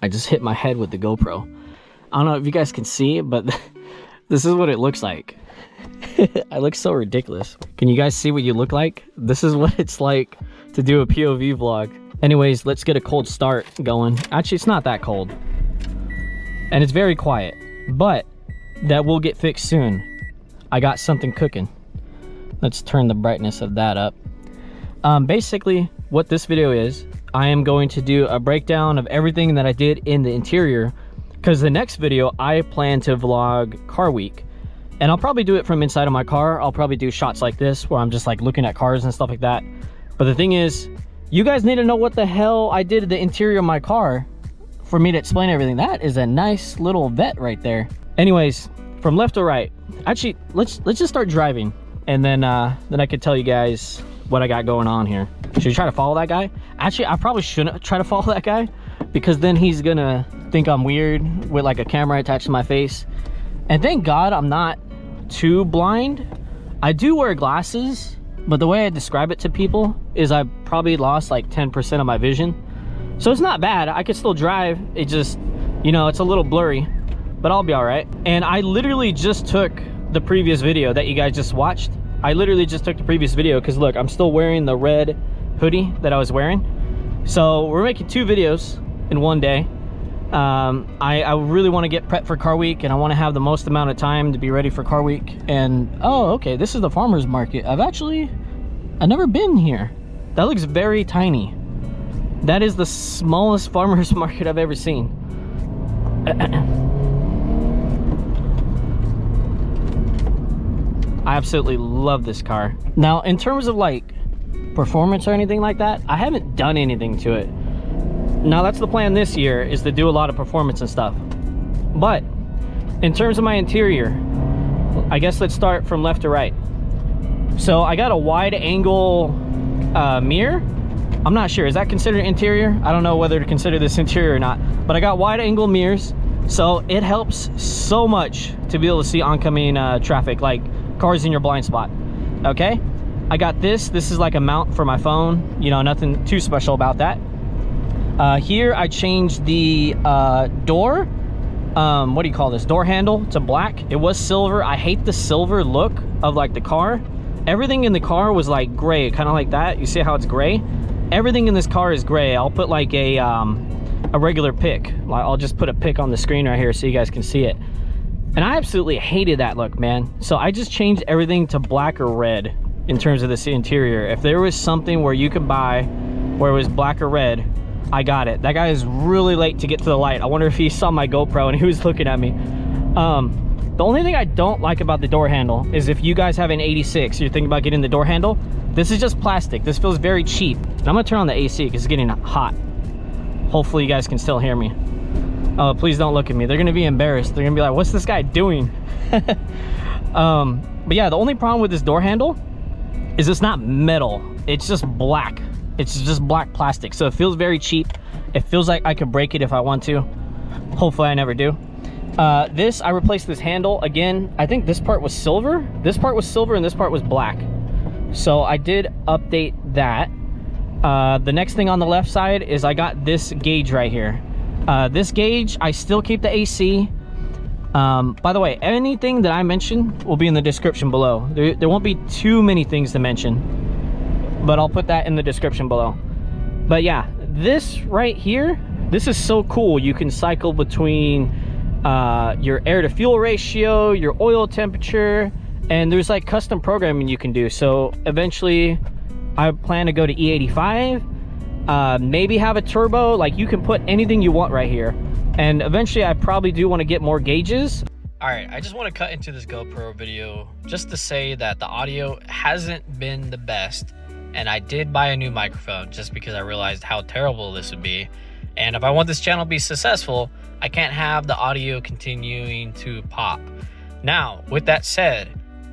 I just hit my head with the GoPro. I don't know if you guys can see, but this is what it looks like. I look so ridiculous. Can you guys see what you look like? This is what it's like to do a POV vlog. Anyways, let's get a cold start going. Actually, it's not that cold. And it's very quiet, but that will get fixed soon. I got something cooking. Let's turn the brightness of that up. Basically, what this video is, I am going to do a breakdown of everything that I did in the interior, because the next video I plan to vlog car week, and I'll probably do it from inside of my car. I'll probably do shots like this where I'm just like looking at cars and stuff like that. But the thing is, you guys need to know what the hell I did to the interior of my car for me to explain everything. That is a nice little vet right there. Anyways, from left to right, actually let's just start driving, and then I could tell you guys what I got going on here. Should you try to follow that guy? Actually, I probably shouldn't try to follow that guy, because then he's gonna think I'm weird with like a camera attached to my face. And thank God I'm not too blind. I do wear glasses, but the way I describe it to people is I probably lost like 10% of my vision. So it's not bad, I could still drive. It just, you know, it's a little blurry, but I'll be all right. And I literally just took the previous video that you guys just watched. I literally just took the previous video because look, I'm still wearing the red hoodie that I was wearing. So we're making 2 videos in one day. I really want to get prepped for car week, and I want to have the most amount of time to be ready for car week. And oh, okay, this is the farmer's market. I've never been here. That looks very tiny. That is the smallest farmer's market I've ever seen. I absolutely love this car. Now, in terms of like performance or anything like that, I haven't done anything to it. Now, that's the plan this year, is to do a lot of performance and stuff. But in terms of my interior, I guess let's start from left to right. So I got a wide angle mirror. I'm not sure, is that considered interior? I don't know whether to consider this interior or not, but I got wide angle mirrors. So it helps so much to be able to see oncoming traffic, like cars in your blind spot. Okay, I got this is like a mount for my phone, you know, nothing too special about that. Here I changed the door, what do you call this, door handle to black. It was silver. I hate the silver look of like the car. Everything in the car was like gray, kind of like that. You see how it's gray? Everything in this car is gray. I'll put like a regular pic. I'll just put a pic on the screen right here so you guys can see it. And I absolutely hated that look, man. So I just changed everything to black or red in terms of this interior. If there was something where you could buy where it was black or red, I got it. That guy is really late to get to the light. I wonder if he saw my GoPro and he was looking at me. The only thing I don't like about the door handle is if you guys have an 86, you're thinking about getting the door handle, this is just plastic. This feels very cheap. And I'm gonna turn on the AC because it's getting hot. Hopefully you guys can still hear me. Oh, please don't look at me. They're gonna be embarrassed. They're gonna be like, what's this guy doing? But yeah, the only problem with this door handle is it's not metal. It's just black. It's just black plastic, so it feels very cheap. It feels like I could break it if I want to. Hopefully I never do. I replaced this handle. Again, I think this part was silver. This part was silver and this part was black. So I did update that. The next thing on the left side is I got this gauge right here. This gauge, I still keep the AC. By the way, anything that I mention will be in the description below. There won't be too many things to mention, but I'll put that in the description below. But yeah, this right here, this is so cool. You can cycle between your air to fuel ratio, your oil temperature, and there's like custom programming you can do. So eventually I plan to go to E85, maybe have a turbo. Like, you can put anything you want right here. And eventually I probably do want to get more gauges. All right, I just want to cut into this GoPro video just to say that the audio hasn't been the best. And I did buy a new microphone just because I realized how terrible this would be. And if I want this channel to be successful, I can't have the audio continuing to pop. Now, with that said,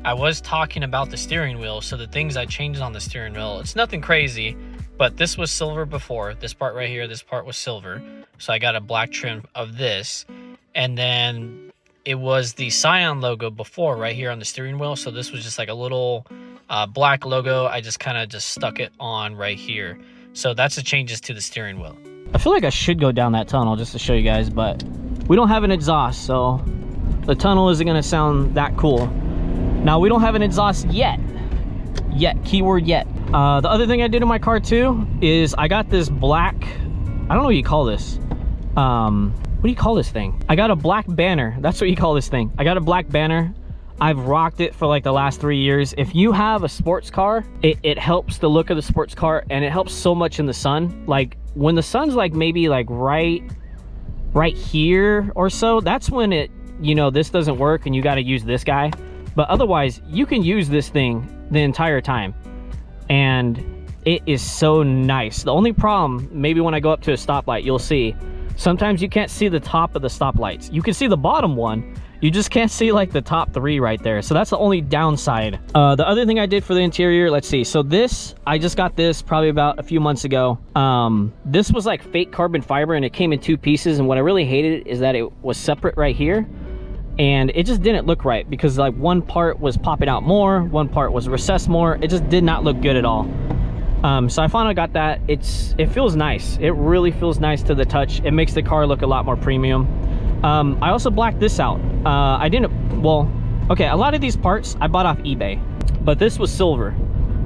I was talking about the steering wheel. So the things I changed on the steering wheel, it's nothing crazy, but this was silver before. This part right here, this part was silver. So I got a black trim of this. And then it was the Scion logo before right here on the steering wheel. So this was just like a little black logo. I just kind of stuck it on right here. So that's the changes to the steering wheel. I feel like I should go down that tunnel just to show you guys, but we don't have an exhaust, so the tunnel isn't gonna sound that cool. Now, we don't have an exhaust yet. Keyword yet. The other thing I did in my car too is I got this black, I don't know what you call this. What do you call this thing? I got a black banner. That's what you call this thing. I got a black banner. I've rocked it for like the last 3 years. If you have a sports car, it helps the look of the sports car, and it helps so much in the sun. Like when the sun's like maybe like right here or so, that's when it, you know, this doesn't work and you got to use this guy. But otherwise, you can use this thing the entire time, and it is so nice. The only problem, maybe when I go up to a stoplight, you'll see sometimes you can't see the top of the stoplights. You can see the bottom one, you just can't see like the top 3 right there. So that's the only downside. The other thing I did for the interior, let's see. So this, I just got this probably about a few months ago. This was like fake carbon fiber, and it came in 2 pieces. And what I really hated is that it was separate right here, and it just didn't look right because like one part was popping out more, one part was recessed more. It just did not look good at all. So I finally got that. It feels nice. It really feels nice to the touch. It makes the car look a lot more premium. I also blacked this out. I didn't, well, okay, a lot of these parts I bought off eBay, but this was silver,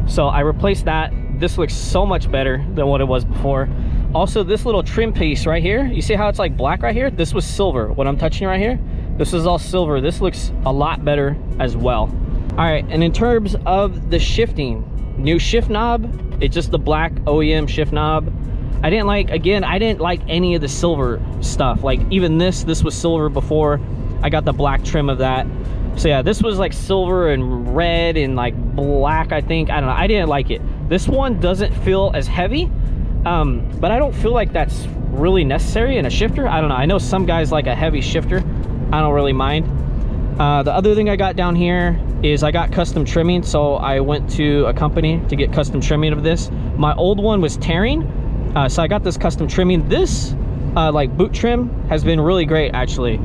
so I replaced that. This looks so much better than what it was before. Also, this little trim piece right here, you see how it's like black right here? This was silver. What I'm touching right here, this is all silver. This looks a lot better as well. All right, and in terms of the shifting, new shift knob, it's just the black OEM shift knob. I didn't like, again, I didn't like any of the silver stuff. Like even this was silver before. I got the black trim of that. So yeah, this was like silver and red and like black, I think. I don't know, I didn't like it. This one doesn't feel as heavy, but I don't feel like that's really necessary in a shifter. I don't know, I know some guys like a heavy shifter. I don't really mind. The other thing I got down here is I got custom trimming. So I went to a company to get custom trimming of this. My old one was tearing. So I got this custom trimming. This like boot trim has been really great actually.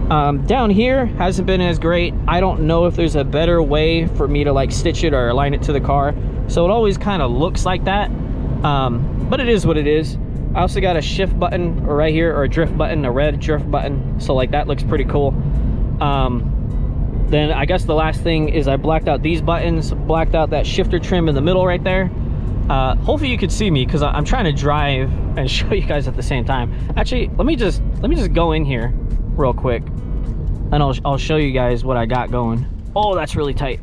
Down here hasn't been as great. I don't know if there's a better way for me to like stitch it or align it to the car. So it always kind of looks like that. But it is what it is. I also got a shift button right here, or a drift button, a red drift button. So like that looks pretty cool. Then I guess the last thing is I blacked out these buttons, blacked out that shifter trim in the middle right there. Hopefully you could see me because I'm trying to drive and show you guys at the same time. Actually, let me just go in here real quick and I'll show you guys what I got going. Oh, that's really tight.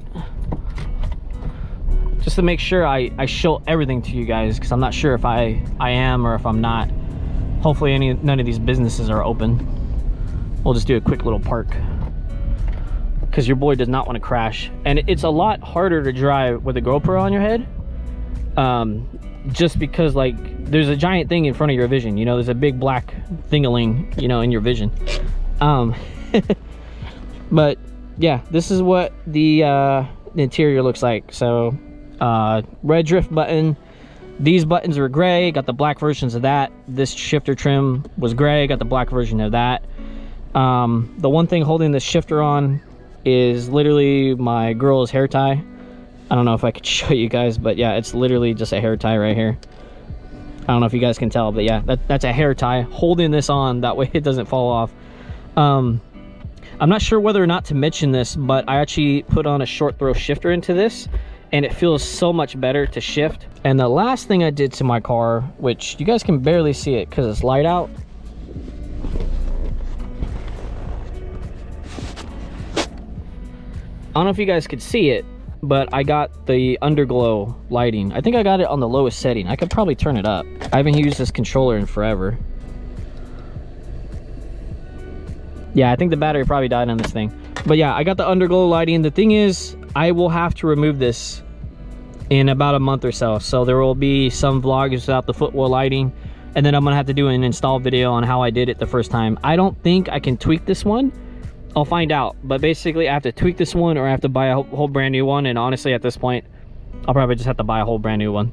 Just to make sure I show everything to you guys, because I'm not sure if I am or if I'm not. Hopefully none of these businesses are open. We'll just do a quick little park, because your boy does not want to crash. And it's a lot harder to drive with a GoPro on your head, just because like there's a giant thing in front of your vision, you know, there's a big black thingaling, you know, in your vision. But yeah, this is what the interior looks like. So red drift button, these buttons are gray, got the black versions of that. This shifter trim was gray, got the black version of that. The one thing holding this shifter on is literally my girl's hair tie. I don't know if I could show you guys, but yeah, it's literally just a hair tie right here. I don't know if you guys can tell, but yeah, that's a hair tie holding this on, that way it doesn't fall off. I'm not sure whether or not to mention this, but I actually put on a short throw shifter into this, and it feels so much better to shift. And the last thing I did to my car, which you guys can barely see it because it's light out, I don't know if you guys could see it, but I got the underglow lighting. I think I got it on the lowest setting. I could probably turn it up. I haven't used this controller in forever. Yeah, I think the battery probably died on this thing. But yeah, I got the underglow lighting. The thing is, I will have to remove this in about a month or so. So there will be some vlogs without the footwell lighting. And then I'm gonna have to do an install video on how I did it the first time. I don't think I can tweak this one. I'll find out. But basically, I have to tweak this one or I have to buy a whole brand new one. And honestly, at this point, I'll probably just have to buy a whole brand new one.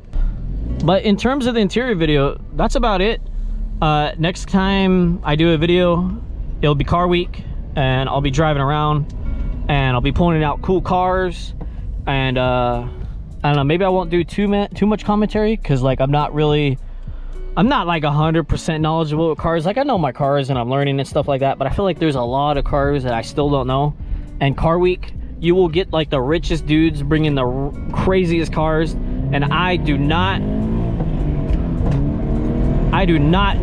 But in terms of the interior video, that's about it. Next time I do a video, it'll be car week, and I'll be driving around, and I'll be pointing out cool cars, and I don't know, maybe I won't do too much commentary, because like I'm not really I'm not like 100% knowledgeable with cars. Like, I know my cars and I'm learning and stuff like that, but I feel like there's a lot of cars that I still don't know. And Car Week, you will get like the richest dudes bringing the craziest cars, and I do not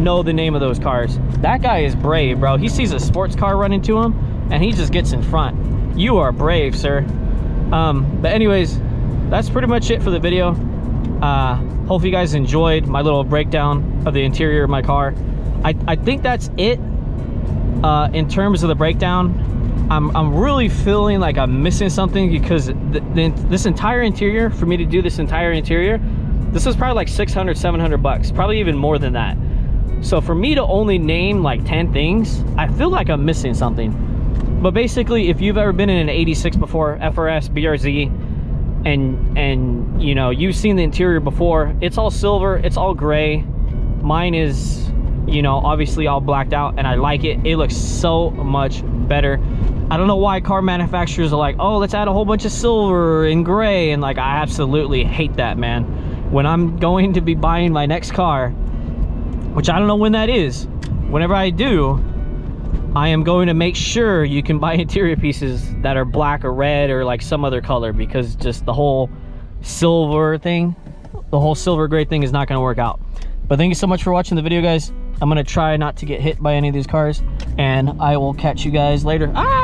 know the name of those cars. That guy is brave, bro. He sees a sports car run into him and he just gets in front. You are brave, sir. But anyways, that's pretty much it for the video. Hope you guys enjoyed my little breakdown of the interior of my car. I think that's it in terms of the breakdown. I'm really feeling like I'm missing something, because this entire interior, for me to do this entire interior, this was probably like 600, 700 bucks, probably even more than that. So for me to only name like 10 things, I feel like I'm missing something. But basically, if you've ever been in an 86 before, FRS, BRZ, and you know, you've seen the interior before, it's all silver, it's all gray. Mine is, you know, obviously all blacked out, and I like it. It looks so much better. I don't know why car manufacturers are like, oh, let's add a whole bunch of silver and gray, and like, I absolutely hate that, man. When I'm going to be buying my next car, which I don't know when that is, whenever I do, I am going to make sure you can buy interior pieces that are black or red or like some other color, because just the whole silver thing, the whole silver gray thing is not going to work out. But thank you so much for watching the video, guys. I'm going to try not to get hit by any of these cars, and I will catch you guys later. Ah!